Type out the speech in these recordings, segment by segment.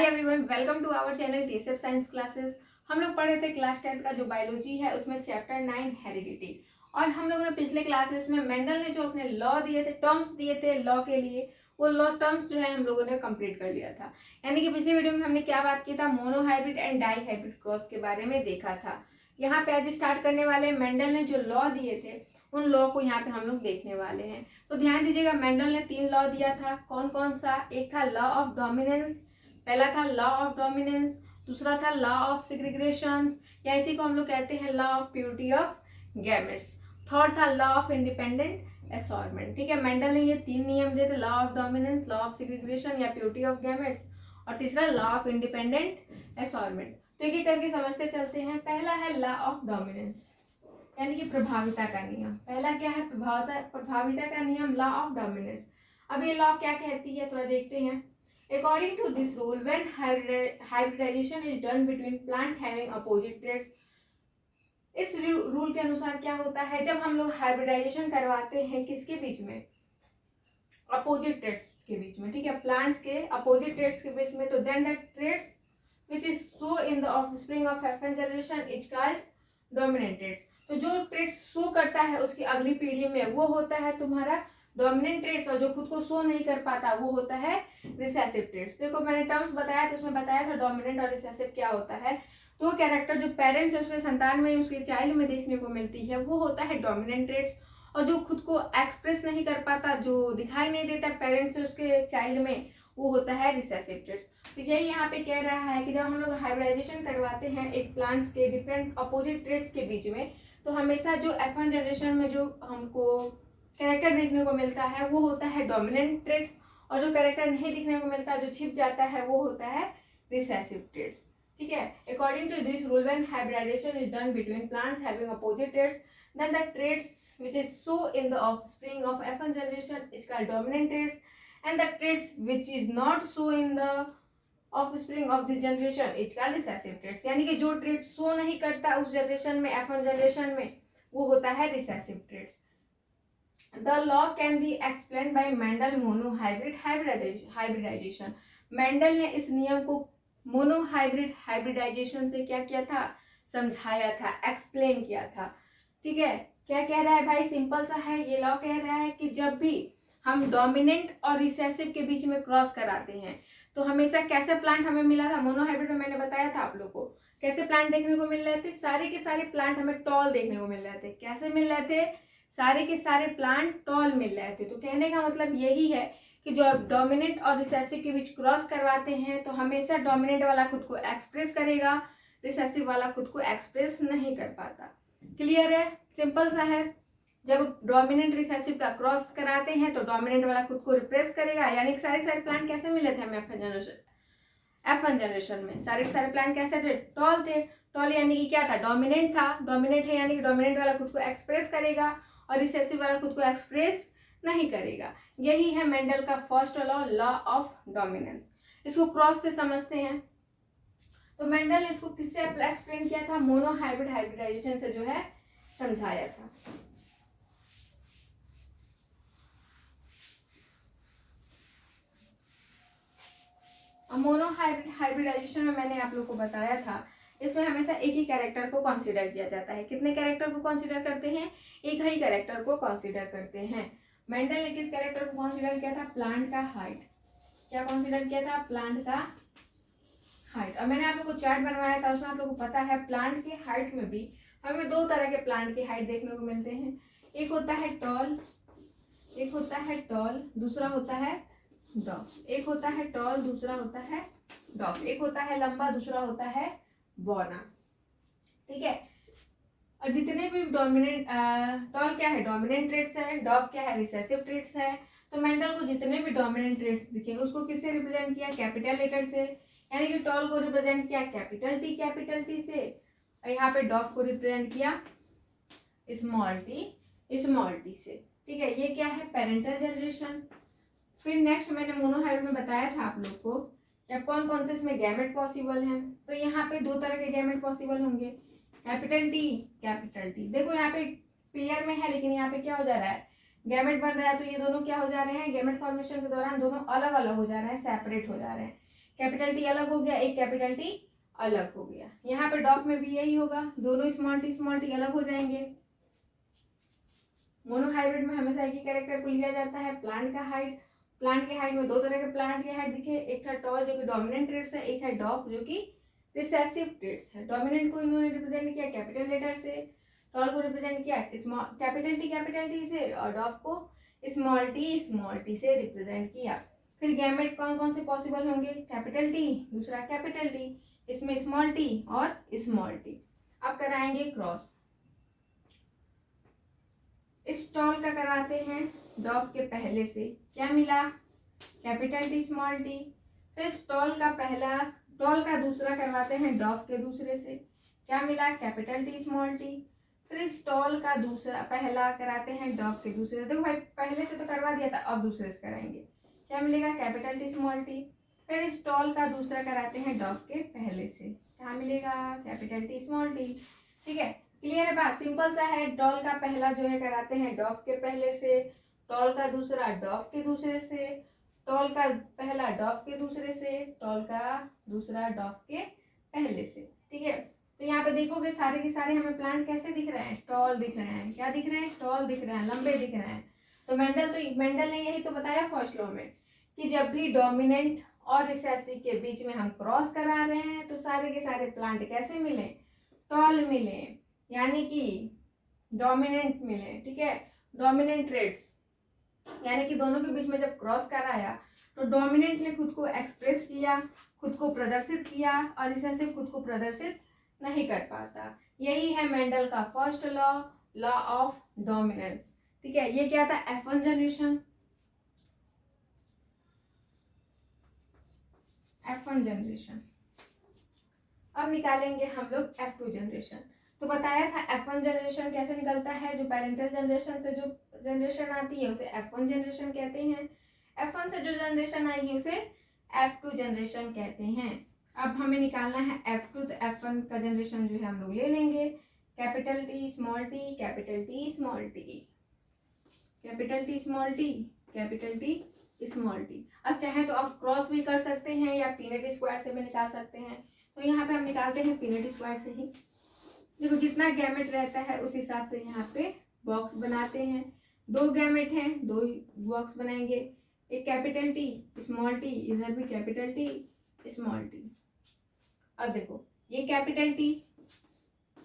Hi everyone, welcome to our channel TSF science classes. हम लोग पढ़े थे क्लास 10 का जो बायोलॉजी है उसमें चैप्टर 9 हेरिडिटी। और हम लोगों ने पिछले क्लासेस में मेंडल ने जो अपने लॉ दिए थे, टर्म्स दिए थे लॉ के लिए, वो लॉ टर्म्स जो है हम लोगों ने कंप्लीट कर लिया था। यानी कि पिछली वीडियो में हमने क्या बात की था, monohybrid and dihybrid cross के बारे में देखा था। यहाँ पे आज स्टार्ट करने वाले मेंडल ने जो लॉ दिए थे उन लॉ को यहाँ पे हम लोग देखने वाले हैं। तो ध्यान दीजिएगा, मेंडल ने 3 लॉ दिया था। कौन कौन सा? एक था लॉ ऑफ डोमिनेंस, पहला था लॉ ऑफ डोमिनेंस, दूसरा था लॉ ऑफ सेग्रीगेशन या इसी को हम लोग कहते हैं law of purity of gametes, third था लॉ ऑफ इंडिपेंडेंट असॉर्टमेंट। ठीक है, मेंडल ने ये 3 नियम दिए थे, law of dominance, law of segregation या प्योरिटी ऑफ गैमेट्स और तीसरा लॉ ऑफ इंडिपेंडेंट असॉर्टमेंट। तो एक एक करके समझते चलते हैं। पहला है लॉ ऑफ डोमिनेंस यानी कि प्रभाविता का नियम। पहला क्या है? प्रभाविता का नियम, लॉ ऑफ डोमिनेंस। अब ये लॉ क्या कहती है, थोड़ा देखते हैं। According to this rule, when hybridization is done between plant having opposite traits, इस रूल के अनुसार क्या होता है, जब हम लोग हाइब्रिडाइजेशन करवाते हैं किसके बीच में? अपोजिट ट्रेट्स के बीच में। ठीक है, प्लांट्स के अपोजिट ट्रेट्स के बीच में, तो then the traits which is show in the offspring of F1 generation is called dominant traits। तो जो ट्रेट शो करता है उसकी अगली पीढ़ी में वो होता है तुम्हारा डोमिनेंट ट्रेट्स, और जो खुद को शो नहीं कर पाता वो होता है रिसेसिव ट्रेट्स। देखो मैंने टर्म्स बताया तो उसमें बताया था डोमिनेंट और रिसेसिव क्या होता है। तो कैरेक्टर जो पेरेंट्स है उसके संतान में, उसके चाइल्ड में देखने को मिलती है वो होता है डोमिनेंट ट्रेट्स, और जो खुद को एक्सप्रेस नहीं कर पाता, जो दिखाई नहीं देता पेरेंट्स से उसके चाइल्ड में, वो होता है रिसेसिव ट्रेट्स। तो यही यहाँ पे कह रहा है कि जब हम लोग हाइब्रिडाइजेशन करवाते हैं एक प्लांट्स के डिफरेंट अपोजिट ट्रेट्स के बीच में, तो हमेशा जो F1 जनरेशन में जो हमको कैरेक्टर देखने को मिलता है वो होता है डोमिनेंट ट्रेट्स, और जो कैरेक्टर नहीं दिखने को मिलता, जो छिप जाता है, वो होता है रिसेसिव ट्रेट्स। ठीक है, according to this rule when hybridization is done between plants having opposite traits then the traits which is so in the offspring of F1 generation is called dominant traits, and the traits which is not so in the offspring of this generation is called recessive traits। यानी कि जो trait show नहीं करता उस generation में, F1 generation में, वो होता है recessive traits. The law can be explained by Mendel monohybrid hybridization। Mendel ने इस नियम को मोनोहाइब्रिड हाइब्रिडाइजेशन से क्या किया था? समझाया था, एक्सप्लेन किया था। ठीक है, क्या कह रहा है भाई? सिंपल सा है, ये लॉ कह रहा है कि जब भी हम डोमिनेंट और रिसेसिव के बीच में क्रॉस कराते हैं तो हमेशा कैसे प्लांट हमें मिला था? मोनोहाइब्रिड में मैंने बताया था आप लोग को कैसे प्लांट देखने को मिल रहे थे। सारे के सारे प्लांट हमें टॉल देखने को मिल रहे थे। कैसे मिल रहे थे? सारे के सारे प्लांट टॉल मिल रहे थे। तो कहने का मतलब यही है कि जो आप डोमिनेंट और रिसेसिव के बीच क्रॉस करवाते हैं तो हमेशा डोमिनेंट वाला खुद को एक्सप्रेस करेगा, रिसेसिव वाला खुद को एक्सप्रेस नहीं कर पाता। क्लियर है? सिंपल सा है। जब डोमिनेंट रिसेसिव का क्रॉस कराते हैं तो डोमिनेंट वाला खुद को रिप्रेस करेगा। यानी कि सारे सारे प्लांट कैसे मिले थे हमें F1 जनरेशन में? सारे के सारे प्लांट कैसे थे? टॉल थे। टॉल यानी कि क्या था? डोमिनेंट था। डोमिनेंट है यानी कि डोमिनेंट वाला खुद को एक्सप्रेस करेगा और रिसेसिव वाला खुद को एक्सप्रेस नहीं करेगा। यही है मेंडल का first law, law of dominance. इसको क्रॉस से समझते हैं। तो मेंडल ने इसको किससे एक्सप्लेन किया था? मोनोहाइब्रिड हाइब्रिडाइजेशन से जो है समझाया था। मोनोहाइब्रिड हाइब्रिडाइजेशन में मैंने आप लोग को बताया था, इसमें हमेशा एक ही कैरेक्टर को कंसीडर किया जाता है। कितने कैरेक्टर को कंसीडर करते हैं? एक ही कैरेक्टर को कंसीडर करते हैं। मेंडल ने किस कैरेक्टर को कंसीडर किया था? प्लांट का हाइट। क्या कंसीडर किया था? प्लांट का हाइट। और मैंने आप लोग को चार्ट बनवाया था, उसमें आप लोग को पता है प्लांट की हाइट में भी हमें 2 तरह के प्लांट की हाइट देखने को मिलते हैं। एक होता है टॉल, एक होता है टॉल, दूसरा होता है डॉफ। एक होता है टॉल, दूसरा होता है डॉफ। एक होता है लंबा, दूसरा होता है बौना। ठीक है, और जितने भी डोमिनेंट, टॉल क्या है? डोमिनेंट ट्रेट्स है। डॉफ क्या है? रिसेसिव ट्रेट्स है। तो मेंडल को जितने भी डोमिनेंट ट्रेट्स दिखे उसको किससे रिप्रेजेंट किया? कैपिटल लेटर से। यानी कि टॉल को रिप्रेजेंट किया कैपिटल टी से, और यहाँ पे डॉफ को रिप्रेजेंट किया स्मॉल टी से। ठीक है, ये क्या है? Parental generation. फिर नेक्स्ट मैंने मोनोहाइब्रिड में बताया था आप लोग को जब कौन कौन से इसमें गैमेट पॉसिबल हैं। तो यहाँ पे 2 तरह के गैमेट पॉसिबल होंगे, कैपिटल टी। देखो यहाँ पे क्लियर में है, लेकिन यहाँ पे क्या हो जा रहा है? गैमेट बन रहा है। तो ये दोनों क्या हो जा रहे हैं? गैमेट फॉर्मेशन के दौरान दोनों अलग अलग हो जा रहे हैं, सेपरेट हो जा रहे हैं। कैपिटल टी अलग हो गया, एक कैपिटल टी अलग हो गया। यहाँ पे डॉग में भी यही होगा, दोनों स्मॉल टी अलग हो जाएंगे। मोनोहाइब्रिड में हमेशा एक ही कैरेक्टर को लिया जाता है। प्लांट के हाइट में दो तरह के प्लांट की हाइट दिखे, एक था टॉल जो कि डोमिनेंट ट्रेड्स है, एक है डॉग जो कि रिसेसिव ट्रेड्स है। डोमिनेंट को इन्होंने रिप्रेजेंट किया कैपिटल लेटर से, टॉल को रिप्रेजेंट किया कैपिटल टी से, और डॉग को स्मॉल टी से रिप्रेजेंट किया। फिर गैमेट कौन कौन से पॉसिबल होंगे, कैपिटल टी, दूसरा कैपिटल टी, इसमें स्मॉल टी और स्मॉल टी। अब कराएंगे क्रॉस। स्टॉल का कराते हैं डॉग के पहले से, क्या मिला, कैपिटल टी स्मॉल टी। फिर टॉल का दूसरा करवाते हैं डॉग के दूसरे से, क्या मिला, कैपिटल टी स्मॉल टी। फिर टॉल का पहला कराते हैं डॉग के दूसरे से, देखो भाई पहले से तो करवा दिया था, अब दूसरे से कराएंगे, क्या मिलेगा, कैपिटल टी स्मॉल टी। फिर टॉल का दूसरा कराते हैं डॉग के पहले से, क्या मिलेगा, कैपिटल टी स्मॉल टी। ठीक है, क्लियर है बात, सिंपल सा है। डॉल का पहला जो है कराते हैं डॉग के पहले से, टॉल का दूसरा डॉग के दूसरे से, टॉल का पहला डॉग के दूसरे से, टॉल का दूसरा डॉग के पहले से। ठीक है, तो यहाँ पे देखोगे सारे के सारे हमें प्लांट कैसे दिख रहे हैं, टॉल दिख रहे हैं, क्या दिख रहे हैं, टॉल दिख रहे हैं, लंबे दिख रहे हैं। तो मेंडल ने यही तो बताया फर्स्ट लॉ में कि जब भी डोमिनेंट और रिसेसिव के बीच में हम क्रॉस करा रहे हैं तो सारे के सारे प्लांट कैसे मिले, टॉल मिले, यानी कि डोमिनेंट मिले। ठीक है, डोमिनेंट ट्रेड्स, यानी कि दोनों के बीच में जब क्रॉस कराया तो डोमिनेंट ने खुद को एक्सप्रेस किया, खुद को प्रदर्शित किया, और रिसेसिव खुद को प्रदर्शित नहीं कर पाता। यही है मेंडल का first law, law of dominance. ठीक है, ये क्या था, F1 जनरेशन, F1 जनरेशन। अब निकालेंगे हम लोग F2 जनरेशन। तो बताया था F1 जनरेशन कैसे निकलता है, जो पेरेंटल जनरेशन से जो जनरेशन आती है उसे F1 जनरेशन कहते हैं, F1 से जो जनरेशन आएगी उसे F2 जनरेशन कहते हैं। अब हमें निकालना है F2, तो F1 का जनरेशन जो है हम लोग ले लेंगे, capital T small T, capital T small T, capital T small T, capital T small T. अब चाहे तो आप क्रॉस भी कर सकते हैं या पीनेट स्क्वायर से भी निकाल सकते हैं। तो यहाँ पे हम निकालते हैं पीनेट स्क्वायर से ही। देखो जितना गैमेट रहता है उस हिसाब से यहाँ पे बॉक्स बनाते हैं। दो गैमेट हैं, दो बॉक्स बनाएंगे, एक कैपिटल टी स्मॉल टी, इधर भी कैपिटल टी स्मॉल टी। अब देखो ये कैपिटल टी,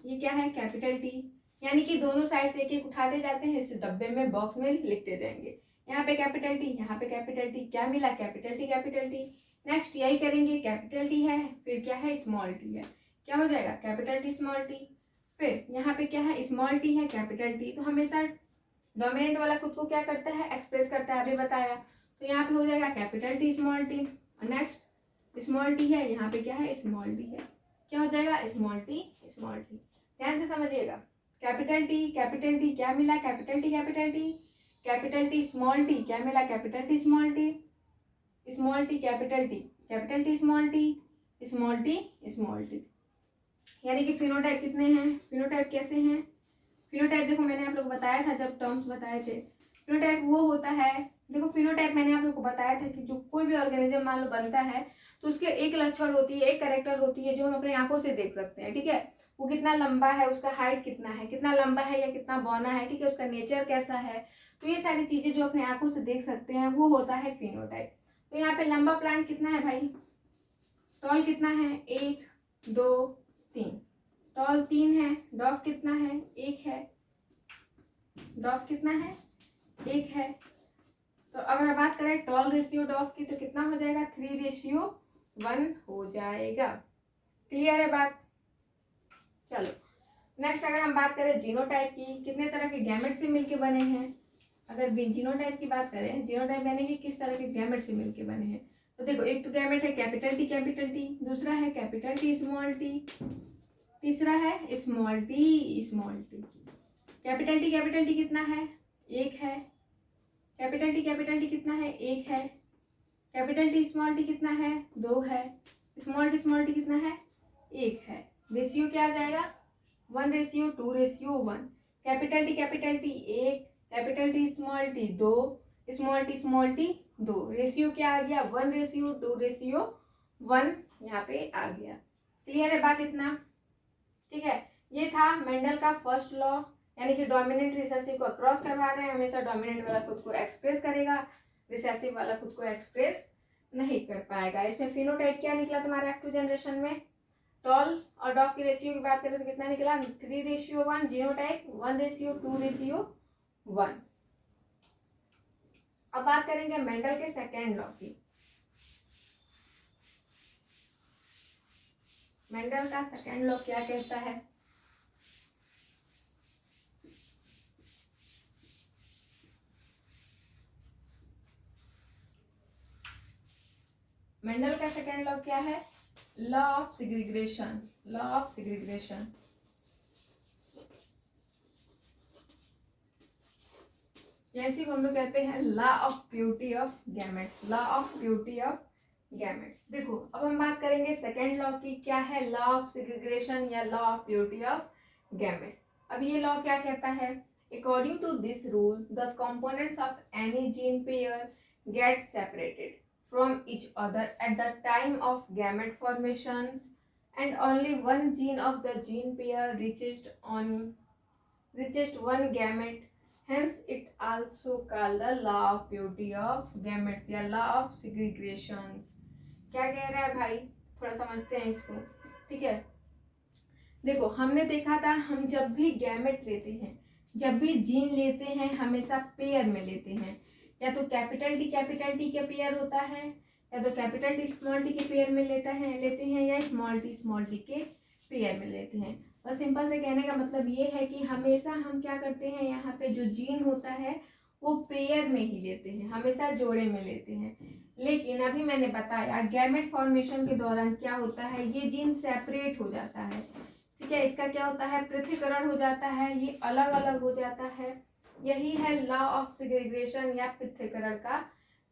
ये क्या है, कैपिटल टी, यानी कि दोनों साइड से एक एक उठाते जाते हैं, इस डब्बे में बॉक्स में लिखते जाएंगे। यहाँ पे कैपिटल टी, यहाँ पे कैपिटल टी, क्या मिला, capital T capital T. Next यही करेंगे, कैपिटल टी है, फिर क्या है, स्मॉल टी है, क्या हो जाएगा, कैपिटल टी स्मॉल टी। फिर यहाँ पे क्या है, स्मॉल टी है, कैपिटल टी। तो हमेशा डोमिनेंट वाला खुद को क्या करता है, एक्सप्रेस करता है, अभी बताया। तो यहाँ पे हो जाएगा capital T small T. Next small T है, यहाँ पे क्या है, स्मॉल टी है, क्या हो जाएगा, स्मॉल टी स्मॉल टी। ध्यान से समझिएगा, कैपिटल टी क्या मिला, capital T capital T, capital T small T क्या मिला, capital T small T, small T capital T small T, small T small T. यानी कि फिनोटाइप कितने हैं, फिनोटाइप कैसे हैं, फिनोटाइप देखो मैंने आप लोग बताया था जब टर्म्स बताए थे। फिनोटाइप वो होता है, देखो फिनोटाइप मैंने आप लोग को बताया था कि जो कोई भी ऑर्गेनिज्म मान लो बनता है तो उसके एक लक्षण होती है, एक कैरेक्टर होती है जो हम अपनी आंखों से देख सकते हैं। ठीक है, वो कितना लंबा है, उसका हाइट कितना है, कितना लंबा है या कितना बौना है, ठीक है, उसका नेचर कैसा है, तो ये सारी चीजें जो अपने आंखों से देख सकते हैं वो होता है फिनोटाइप। तो यहाँ पे लंबा प्लांट कितना है भाई, टॉल कितना है, 1 2 3, टॉल 3 है, डॉफ कितना है, 1 है, डॉफ कितना है, 1 है। तो अगर बात करें टॉल रेशियो डॉफ की तो कितना हो जाएगा, 3:1 हो जाएगा। क्लियर है बात। चलो नेक्स्ट अगर हम बात करें जीनोटाइप की, कितने तरह के गैमेट से मिलके बने हैं। अगर जीनोटाइप की बात करें, जीनोटाइप यानी कि किस तरह के गैमेट से मिलके बने हैं, तो देखो एक तो गैमेट है कैपिटल टी, दूसरा है कैपिटल टी स्मॉल टी, तीसरा है स्मॉल टी। कैपिटल टी कितना है, 1 है, कैपिटल टी कितना है, 1 है, कैपिटल टी स्मॉल टी कितना है, 2 है, स्मॉल टी कितना है, 1 है। रेशियो क्या आ जाएगा, 1:2:1। Capital T 1, capital T small T 2, small T 2। Ratio क्या आ गया, 1:2:1। 1 यहाँ पे आ गया। क्लियर है बात इतना? ठीक है, ये था मेंडल का फर्स्ट लॉ, यानी कि डोमिनेंट रिसेसिव को क्रॉस करवा रहे हैं, हमेशा डोमिनेंट वाला खुद को एक्सप्रेस करेगा, रिसेसिव वाला खुद को एक्सप्रेस नहीं कर पाएगा। इसमें फिनोटाइप क्या निकला तुम्हारा एक्टिव जनरेशन में? टॉल और डॉग की रेशियो की बात करें तो कितना निकला? 3:1। जीनोटाइप 1:2:1। अब बात करेंगे मेंडल के सेकेंड लॉ की। मेंडल का सेकेंड लॉ क्या कहता है? मेंडल का सेकेंड लॉ क्या है? Law of segregation. Law of segregation जैसे हम लोग कहते हैं law of purity of gametes. Law of purity of gametes. देखो अब हम बात करेंगे सेकेंड लॉ की। क्या है? लॉ ऑफ सेग्रीगेशन या law of purity of gametes. अब ये लॉ क्या कहता है? According to this rule the components of any gene pair get separated from each other at the time of gamete formation and only one gene of the gene pair reaches one gamete, hence it also called the law of purity of gametes या law of segregation। क्या कह रहा है भाई? थोड़ा समझते हैं इसको। ठीक है, देखो हमने देखा था हम जब भी गैमेट लेते हैं, जब भी जीन लेते हैं, हमेशा पेयर में लेते हैं। या तो कैपिटल टी के पेयर होता है, या तो कैपिटल टी स्मॉल टी के पेयर में लेते हैं या स्मॉल टी के पेयर में लेते हैं। और सिंपल से कहने का मतलब ये है कि हमेशा हम क्या करते हैं, यहाँ पे जो जीन होता है वो पेयर में ही लेते हैं, हमेशा जोड़े में लेते हैं। लेकिन अभी मैंने बताया गैमेट फॉर्मेशन के दौरान क्या होता है, ये जीन सेपरेट हो जाता है। ठीक है, इसका क्या होता है? पृथक्करण हो जाता है, ये अलग अलग हो जाता है। यही है लॉ ऑफ सेग्रीगेशन या पृथक्करण का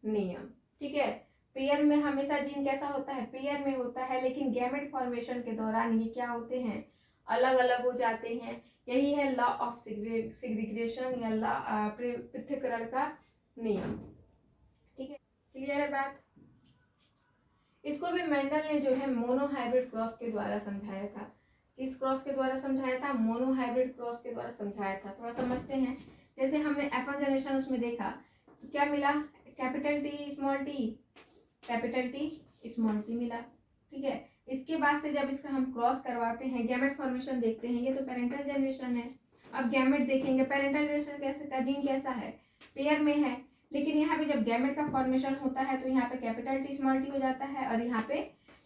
नियम। ठीक है, पेयर में हमेशा जीन कैसा होता है? पेयर में होता है, लेकिन गैमेट फॉर्मेशन के दौरान ये क्या होते हैं? अलग अलग हो जाते हैं। यही है लॉ ऑफ सेग्रीगेशन या लॉ पृथक्करण का नियम। ठीक है, क्लियर है बात? इसको भी मेंडल ने जो है मोनोहाइब्रिड क्रॉस के द्वारा समझाया था। किस क्रॉस के द्वारा समझाया था? मोनोहाइब्रिड क्रॉस के द्वारा समझाया था। थोड़ा समझते हैं। जैसे हमने F1 जनरेशन उसमें देखा तो क्या मिला? Capital T small T, capital T small T मिला। ठीक है, इसके बाद से जब इसका हम क्रॉस करवाते हैं, गैमेट फॉर्मेशन देखते हैं, ये तो पेरेंटल जनरेशन है। अब गैमेट देखेंगे, पेरेंटल जनरेशन कैसे का जीन कैसा है? पेयर में है। लेकिन यहाँ पे जब गैमेट का फॉर्मेशन होता है तो यहाँ पे कैपिटल टी स्मॉल टी हो जाता है और यहाँ पे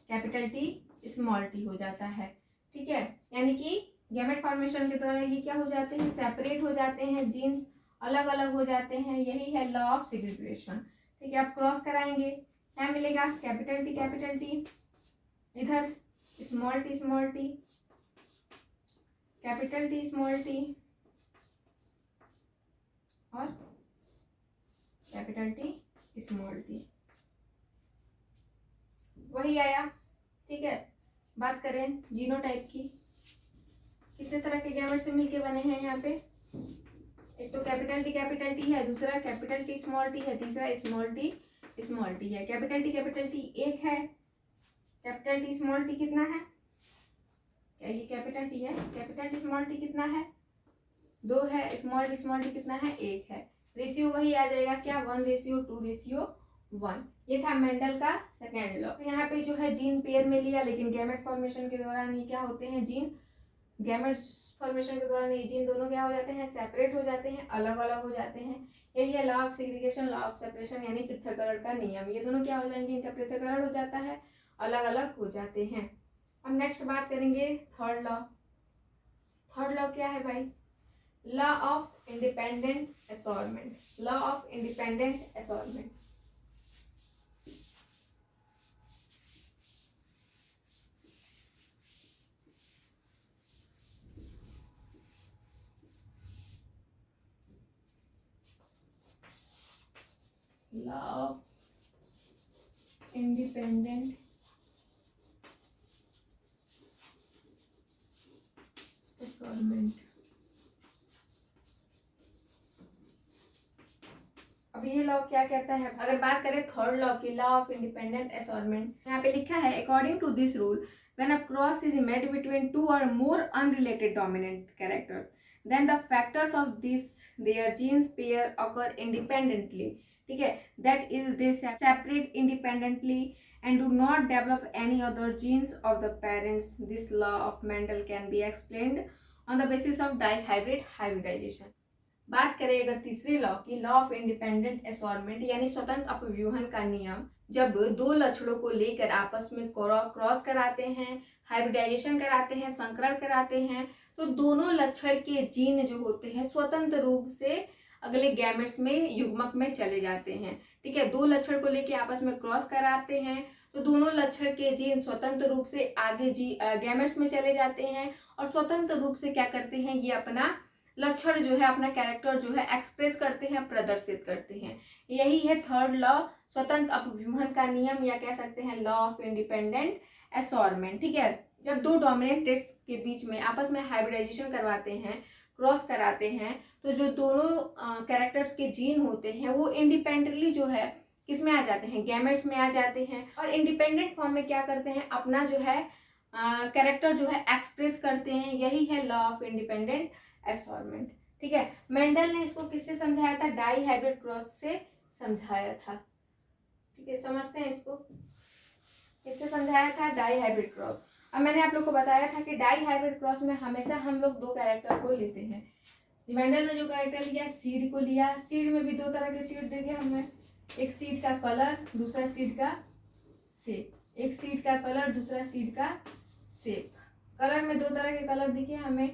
कैपिटल टी स्मॉल टी हो जाता है। ठीक है, यानी कि गैमेट फॉर्मेशन के दौरान ये क्या हो जाते हैं? सेपरेट हो जाते हैं, जीन्स अलग अलग हो जाते हैं। यही है लॉ ऑफ सेग्रीगेशन। ठीक है, आप क्रॉस कराएंगे, क्या मिलेगा? कैपिटल टी, इधर small T, capital T small T और कैपिटल टी स्मॉल टी, वही आया। ठीक है, बात करें जीनोटाइप की, कितने तरह के गैमेट से मिलके बने हैं यहाँ पे? एक तो कैपिटल टी है, दूसरा कैपिटल टी स्मॉल टी है, तीसरा स्मॉल टी है। कैपिटल टी एक है, कैपिटल टी स्मॉल टी कितना है? क्या ये कैपिटल टी है? कैपिटल टी स्मॉल टी कितना है? 2 है। स्मॉल टी कितना है? 1 है। रेशियो वही आ जाएगा, क्या? 1:2:1। ये था मेंडल का सेकेंड लॉ। यहाँ पे जो है जीन पेयर में लिया, लेकिन गैमेट फॉर्मेशन के दौरान ये क्या होते हैं? जीन गैमेट फॉर्मेशन के दौरान ये जीन दोनों क्या हो जाते हैं? सेपरेट हो जाते हैं, अलग अलग हो जाते हैं। यही है law of segregation, law of separation यानी पृथक्करण का नियम। ये दोनों क्या हो जाएंगे? इनका पृथक्करण हो जाता है, अलग अलग हो जाते हैं। अब नेक्स्ट बात करेंगे थर्ड लॉ। थर्ड लॉ क्या है भाई? Law of independent assortment. Law of independent assortment law of independent assortment. अब ये लॉ क्या कहता है? अगर बात करें थर्ड लॉ की, लॉ ऑफ इंडिपेंडेंट असॉर्टमेंट, यहाँ पे लिखा है according to this rule when a cross is made between two or more unrelated dominant characters then the factors of this their genes pair occur independently, ठीक है, that is they separate independently and do not develop any other genes of the parents. This law of Mendel can be explained on the basis of dihybrid hybridization. बात करें अगर तीसरे law की, law of independent assortment यानी स्वतंत्र अपव्यूहन का नियम, जब दो लक्षणों को लेकर आपस में क्रॉस कराते हैं, हाइब्रिडाइजेशन कराते हैं, संकरण कराते हैं, तो दोनों लक्षण के जीन जो होते हैं स्वतंत्र रूप से अगले गैमेट्स में युग्मक में चले जाते हैं, ठीक है। दो लक्षण को लेके आपस में क्रॉस कराते हैं तो दोनों लक्षण के जीन स्वतंत्र रूप से आगे गैमेट्स में चले जाते हैं और स्वतंत्र रूप से क्या करते हैं, ये अपना लक्षण जो है, अपना कैरेक्टर जो है एक्सप्रेस करते हैं, प्रदर्शित करते हैं। यही है थर्ड लॉ, स्वतंत्र अपव्यूहन का नियम, या कह सकते हैं लॉ ऑफ इंडिपेंडेंट असॉर्टमेंट, ठीक है। जब दो डोमिनेंट ट्रेट्स के बीच में आपस में हाइब्रिडाइजेशन करवाते हैं, क्रॉस कराते हैं, तो जो दोनों कैरेक्टर्स के जीन होते हैं वो इंडिपेंडेंटली जो है किस में आ जाते हैं, गैमेट्स में आ जाते हैं, और इंडिपेंडेंट फॉर्म में क्या करते हैं, अपना जो है कैरेक्टर जो है एक्सप्रेस करते हैं। यही है लॉ ऑफ इंडिपेंडेंट असॉर्टमेंट, ठीक है। मेंडल ने इसको किससे समझाया था? डाई हाइब्रिड क्रॉस से समझाया था, ठीक है। समझते हैं इसको, किससे समझाया था? Dihybrid cross. अब मैंने आप लोग को बताया था कि डाई हाइब्रिड क्रॉस में हमेशा हम लोग दो कैरेक्टर को लेते हैं। मेंडल ने जो कैरेक्टर लिया, सीड को लिया। सीड में भी दो तरह के सीड देंगे हमें, एक सीड का कलर, दूसरा सीड का शेप। एक सीड का कलर, दूसरा सीड का शेप। कलर में दो तरह के कलर दिखे हमें,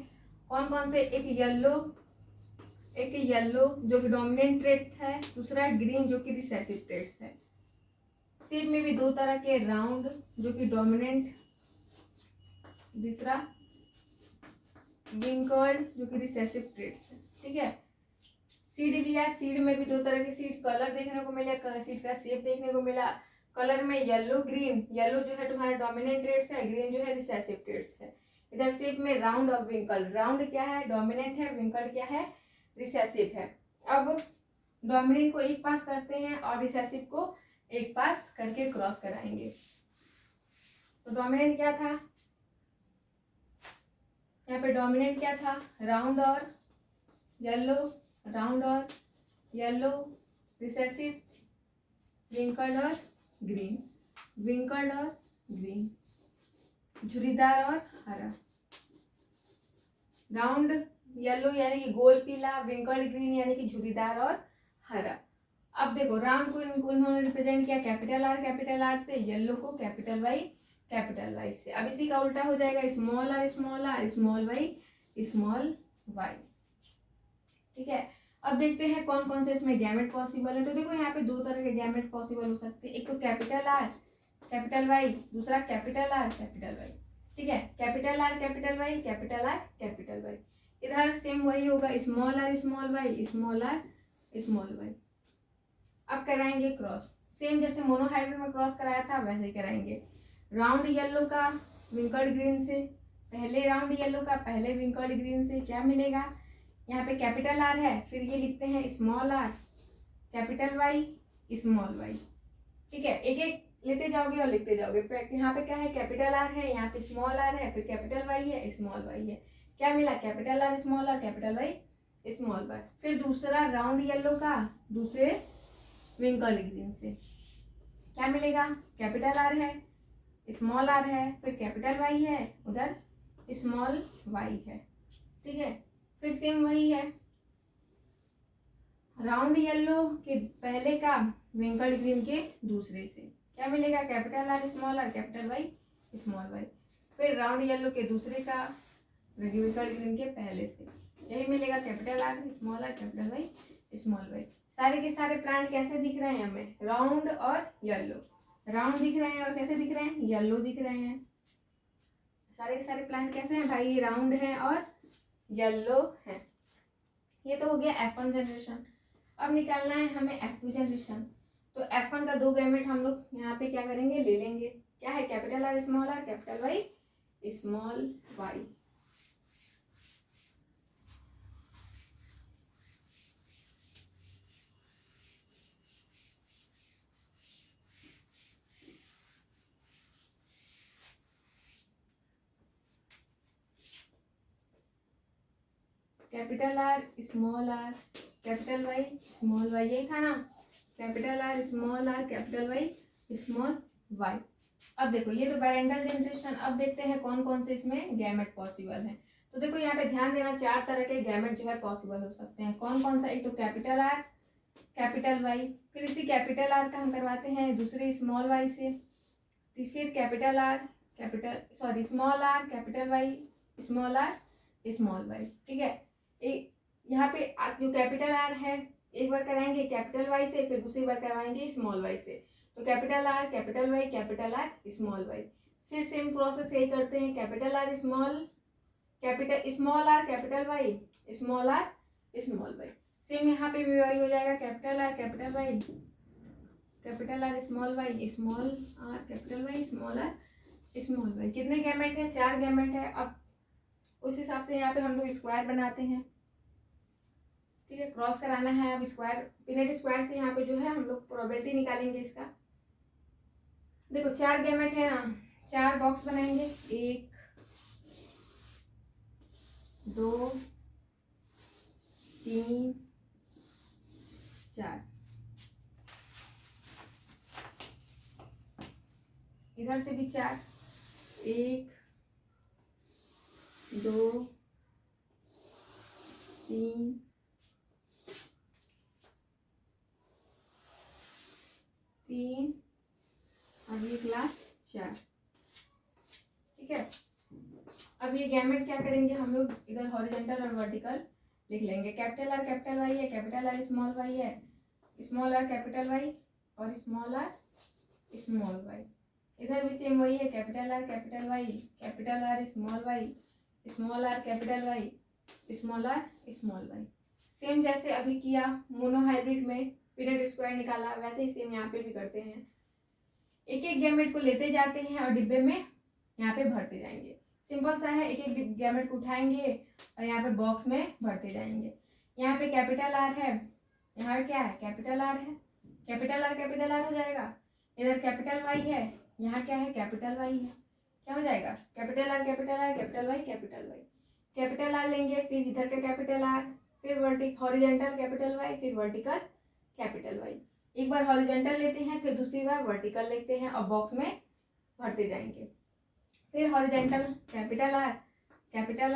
कौन कौन से? एक येलो जो कि डोमिनेंट ट्रेट है, दूसरा ग्रीन जो कि रिसेसिव ट्रेट्स है। शेप में भी दो तरह के, राउंड जो कि डोमिनेंट, दूसरा विंकर्ड जो कि रिसेसिव ट्रेट्स है, ठीक है। सीड लिया, सीड में भी दो तरह के सीड कलर देखने को मिला, सीड का शेप देखने को मिला। कलर में येलो ग्रीन, येलो जो है तुम्हारा डोमिनेंट ट्रेट्स है, ग्रीन जो है रिसेसिव ट्रेट्स है। इधर शेप में राउंड और विंकल, राउंड क्या है? डोमिनेंट है, विंकल क्या है? रिसेसिव है। अब डोमिनेंट को एक पास करते हैं और रिसेसिव को एक पास करके क्रॉस कराएंगे। तो डोमिनेंट क्या था यहाँ पे? डोमिनेंट क्या था? राउंड और येलो, राउंड और येलो, रिसेसिव विंकल्ड और ग्रीन, विंकल्ड और ग्रीन, झुर्रीदार और हरा। राउंड येलो यानी कि गोल पीला, विंकल्ड ग्रीन यानी कि झुर्रीदार और हरा। अब देखो राउंड को उन्होंने रिप्रेजेंट किया कैपिटल आर से, येलो को कैपिटल वाई से। अब इसी का उल्टा हो जाएगा, स्मॉल आर, स्मॉल वाई, ठीक है। अब देखते हैं कौन कौन से इसमें गैमेट पॉसिबल है। तो देखो यहाँ पे दो तरह के गैमेट पॉसिबल हो सकते हैं, एक तो कैपिटल आर कैपिटल वाई, दूसरा कैपिटल आर कैपिटल वाई, ठीक है। Capital R capital Y, capital R capital Y. इधर सेम वही होगा, small r small y, small r small y. अब कराएंगे क्रॉस, सेम जैसे मोनोहाइब्रिड में क्रॉस कराया था वैसे ही कराएंगे। राउंड येलो का विंकल्ड ग्रीन से, पहले राउंड येलो का पहले विंकल्ड ग्रीन से क्या मिलेगा? यहाँ पे कैपिटल आर है, फिर ये लिखते हैं small are capital Y small y, ठीक है। एक एक लेते जाओगे और लिखते जाओगे। यहाँ पे क्या है? कैपिटल आर है, यहाँ पे स्मॉल आर है, फिर कैपिटल वाई है, स्मॉल वाई है। क्या मिला? Capital R small are capital Y small Y. फिर दूसरा राउंड येलो का दूसरे विंकल्ड ग्रीन से क्या मिलेगा? कैपिटल आर है, स्मॉल आर है, फिर कैपिटल वाई है, उधर स्मॉल वाई है, ठीक है। फिर सेम वही है, राउंड येलो के पहले का विंकल्ड ग्रीन के दूसरे से क्या मिलेगा? Capital R small are capital Y small Y. फिर राउंड येलो के दूसरे का विंकल्ड ग्रीन के पहले से यही मिलेगा, capital R small are capital Y small y. सारे के सारे प्लांट कैसे दिख रहे हैं हमें? राउंड और येलो, राउंड दिख रहे हैं और कैसे दिख रहे हैं? येलो दिख रहे हैं। सारे के सारे प्लांट कैसे हैं भाई? राउंड हैं और येलो है। ये तो हो गया F1 जनरेशन। अब निकालना है हमें F2 जनरेशन। तो F1 का दो गैमेट हम लोग यहाँ पे क्या करेंगे? ले लेंगे। क्या है? Capital R small are capital Y small Y. Capital R small are capital Y small y, यही था ना, capital R small are capital Y small y. अब देखो ये तो पैरेंटल जनरेशन। अब देखते हैं कौन कौन से इसमें गैमेट पॉसिबल है। तो देखो यहाँ पे ध्यान देना, 4 तरह के गैमेट जो है पॉसिबल हो सकते हैं। कौन कौन सा? एक तो कैपिटल आर कैपिटल वाई, फिर इसी कैपिटल आर का हम करवाते हैं दूसरे स्मॉल वाई से, फिर capital R capital small are capital Y small r small y. ठीक है, एक यहाँ पे जो कैपिटल आर है एक बार कराएंगे कैपिटल वाई से, फिर दूसरी बार करवाएंगे स्मॉल वाई से। तो capital R capital Y capital R small Y. फिर सेम प्रोसेस यही करते हैं, capital R small are capital Y small r small y. Same यहाँ पे भी वही हो जाएगा, capital R capital Y small y small are capital Y small r small y. कितने गैमेट है? 4 गैमेट है। अब उस हिसाब से यहाँ पे हम लोग स्क्वायर बनाते हैं। ठीक है, क्रॉस कराना है। अब स्क्वायर पीनेट स्क्वायर से यहाँ पे जो है हम लोग प्रोबेबिलिटी निकालेंगे इसका। देखो 4 गैमेट है ना, 4 बॉक्स बनाएंगे, 1 2 3 4। इधर से भी 4, 1 2 3 3 और ये लास्ट 4। ठीक है, अब ये गैमेट क्या करेंगे हम लोग, इधर हॉरिजॉन्टल और वर्टिकल लिख लेंगे। कैपिटल आर कैपिटल वाई है, कैपिटल आर स्मॉल वाई है, स्मॉल आर कैपिटल वाई और स्मॉल आर स्मॉल वाई। इधर भी सेम वही है, capital R capital Y capital R small y small are capital Y small r small y. Same जैसे अभी किया मोनोहाइब्रिड में पीरियड स्क्वायर निकाला, वैसे ही सेम यहाँ पे भी करते हैं। एक एक गैमेट को लेते जाते हैं और डिब्बे में यहाँ पे भरते जाएंगे। सिंपल सा है, एक एक गैमेट को उठाएंगे और यहाँ पे बॉक्स में भरते जाएंगे। यहाँ पे कैपिटल आर है, यहाँ पे क्या है? कैपिटल आर है, कैपिटल आर हो जाएगा। इधर कैपिटल वाई है, यहाँ क्या है? कैपिटल वाई है। क्या हो जाएगा? Capital R capital Y capital R लेंगे, फिर इधर का कैपिटल आर, फिर हॉरिजॉन्टल कैपिटल वाई, फिर वर्टिकल कैपिटल वाई। एक बार हॉरिजॉन्टल लेते हैं, फिर दूसरी बार वर्टिकल लेते हैं और बॉक्स में भरते जाएंगे। फिर horizontal capital R capital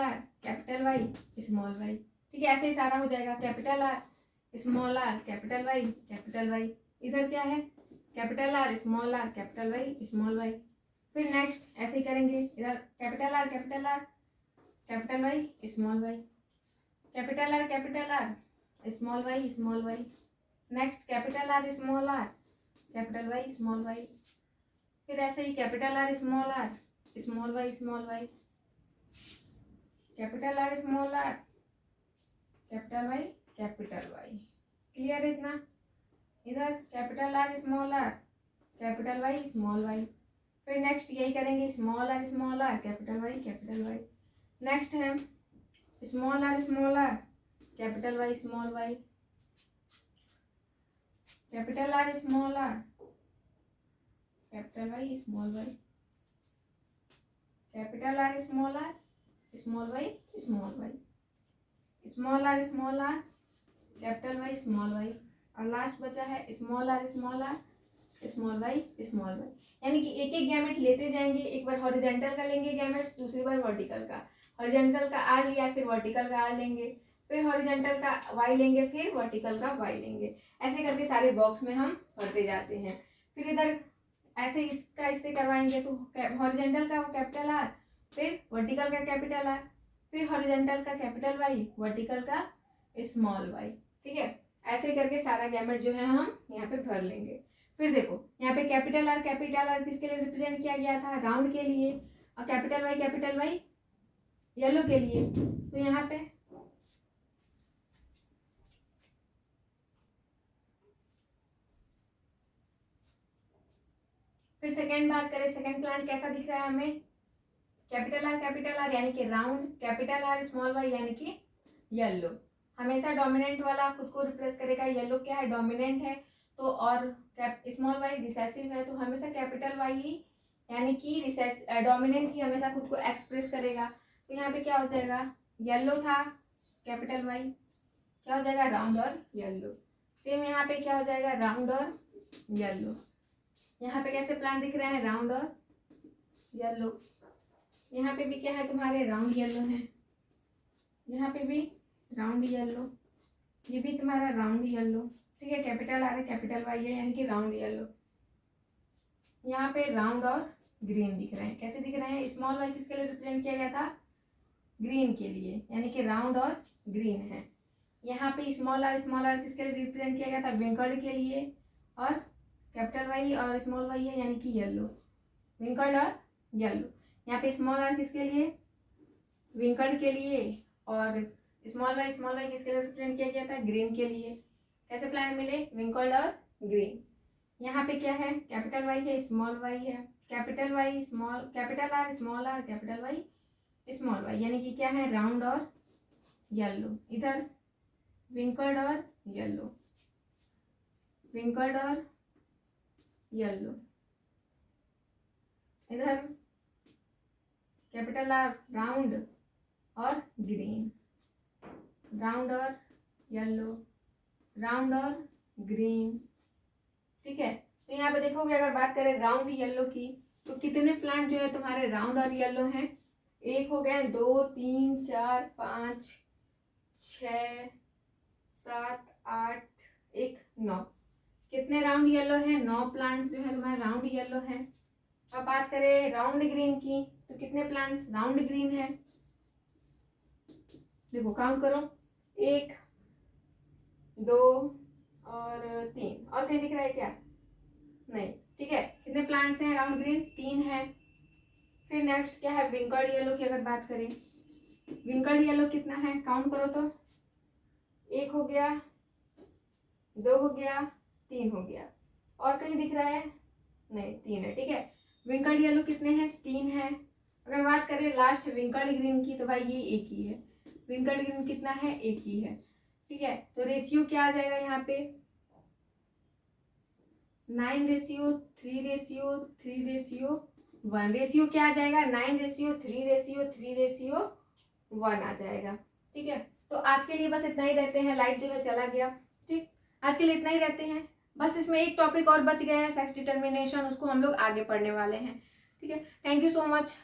Y small y. ठीक है, ऐसे ही सारा हो जाएगा, कैपिटल आर कैपिटल वाई। इधर क्या है? Capital R capital Y small Y. फिर नेक्स्ट ऐसे ही करेंगे, इधर capital R capital Y small Y, capital R small Y. Next capital R capital Y small Y. फिर ऐसे ही capital R small Y capital R capital Y. Clear है इतना? इधर capital R capital Y small Y. फिर next यही करेंगे, small are capital Y. Next है small are capital Y small Y, capital R capital Y small Y, capital R small y small y, small are capital Y small y. और last बचा है small r small y. यानी कि एक एक gamete लेते जाएंगे। एक बार हॉरिजॉन्टल का लेंगे गैमेट्स, दूसरी बार वर्टिकल का। हॉरिजॉन्टल का आर लिया, फिर वर्टिकल का आर लेंगे, फिर हॉरिजॉन्टल का वाई लेंगे, फिर वर्टिकल का वाई लेंगे। ऐसे करके सारे बॉक्स में हम भरते जाते हैं। फिर इधर ऐसे इससे करवाएंगे, तो हॉरिजॉन्टल का कैपिटल आर, फिर वर्टिकल का कैपिटल आर, फिर हॉरिजॉन्टल का कैपिटल वाई, वर्टिकल का स्मॉल वाई। ठीक है, ऐसे करके सारा गैमेट जो है हम यहाँ पे भर लेंगे। फिर देखो यहाँ पे कैपिटल आर किसके लिए रिप्रेजेंट किया गया था? राउंड के लिए। और कैपिटल वाई येलो के लिए। तो यहाँ पे फिर सेकेंड बात करें, सेकेंड प्लांट कैसा दिख रहा है हमें? कैपिटल आर यानी कि round, capital R small y यानी कि येलो। हमेशा डोमिनेंट वाला खुद को रिप्रेस करेगा। येलो क्या है? डोमिनेंट है। तो और स्मॉल वाई रिसेसिव है, तो हमेशा कैपिटल वाई ही यानी कि डोमिनेंट ही हमेशा खुद को एक्सप्रेस करेगा। तो यहाँ पे क्या हो जाएगा? येलो था कैपिटल वाई, क्या हो जाएगा राउंड और येलो। सेम यहाँ पे क्या हो जाएगा राउंड और येलो। यहाँ पे कैसे प्लांट दिख रहे हैं राउंड और येलो। यहाँ पे भी क्या है तुम्हारे राउंड येलो है, यहाँ पे भी राउंड येलो, ये भी तुम्हारा राउंड येलो। ठीक है, कैपिटल आर है कैपिटल वाई है यानी कि राउंड येलो। यहाँ पे राउंड और ग्रीन दिख रहे हैं। कैसे दिख रहे हैं, स्मॉल वाई किसके लिए रिप्रेजेंट किया गया था, ग्रीन के लिए, यानी कि राउंड और ग्रीन है। यहाँ पे स्मॉल आर किसके लिए रिप्रेजेंट किया गया था, विंकर्ड के लिए, और कैपिटल वाई और स्मॉल वाई है यानी कि येलो, विंकर्ड और येलो। यहाँ पे स्मॉल आर किसके लिए, विंकर्ड के लिए, और स्मॉल वाई किसके लिए रिप्रेजेंट किया गया था, ग्रीन के लिए। कैसे प्लांट मिले, विंकर्ड और ग्रीन। यहाँ पे क्या है, कैपिटल वाई है स्मॉल वाई है, capital Y small, capital R small are, capital Y small y, यानी कि क्या है राउंड और येलो। इधर विंकर्ड और येलो, विंकर्ड और येलो। इधर कैपिटल आर राउंड और ग्रीन, राउंड और येलो, राउंड और ग्रीन। ठीक है, तो यहाँ पे देखोगे अगर बात करें राउंड येलो की तो कितने प्लांट जो है तुम्हारे राउंड और येलो हैं, एक हो गए, 2 3 4 5 6 7 8 1 9। कितने राउंड येलो है, 9 प्लांट जो है तुम्हारे राउंड येलो हैं। अब बात करें राउंड ग्रीन की तो कितने प्लांट्स राउंड ग्रीन है, देखो काउंट करो, 1 2 और 3, और कहीं दिख रहा है क्या, नहीं। ठीक है, कितने प्लांट्स हैं राउंड ग्रीन, 3 है। फिर नेक्स्ट क्या है, विंकर्ड येलो की अगर बात करें, विंकर्ड येलो कितना है, काउंट करो तो, 1 हो गया, 2 हो गया, 3 हो गया, और कहीं दिख रहा है, नहीं 3 है। ठीक है, विंकर्ड येलो कितने हैं, 3 है। अगर बात करें लास्ट विंकर्ड ग्रीन की तो भाई ये एक ही है, विंकर्ड ग्रीन कितना है, एक ही है। ठीक है, तो रेशियो क्या आ जाएगा यहाँ पे, 9:3:3:1, रेशियो क्या आ जाएगा, 9:3:3:1 आ जाएगा। ठीक है, तो आज के लिए बस इतना ही रहते हैं, लाइट जो है चला गया। ठीक, आज के लिए इतना ही रहते हैं, बस इसमें एक टॉपिक और बच गया है सेक्स डिटर्मिनेशन, उसको हम लोग आगे पढ़ने वाले हैं। ठीक है, थैंक यू सो मच।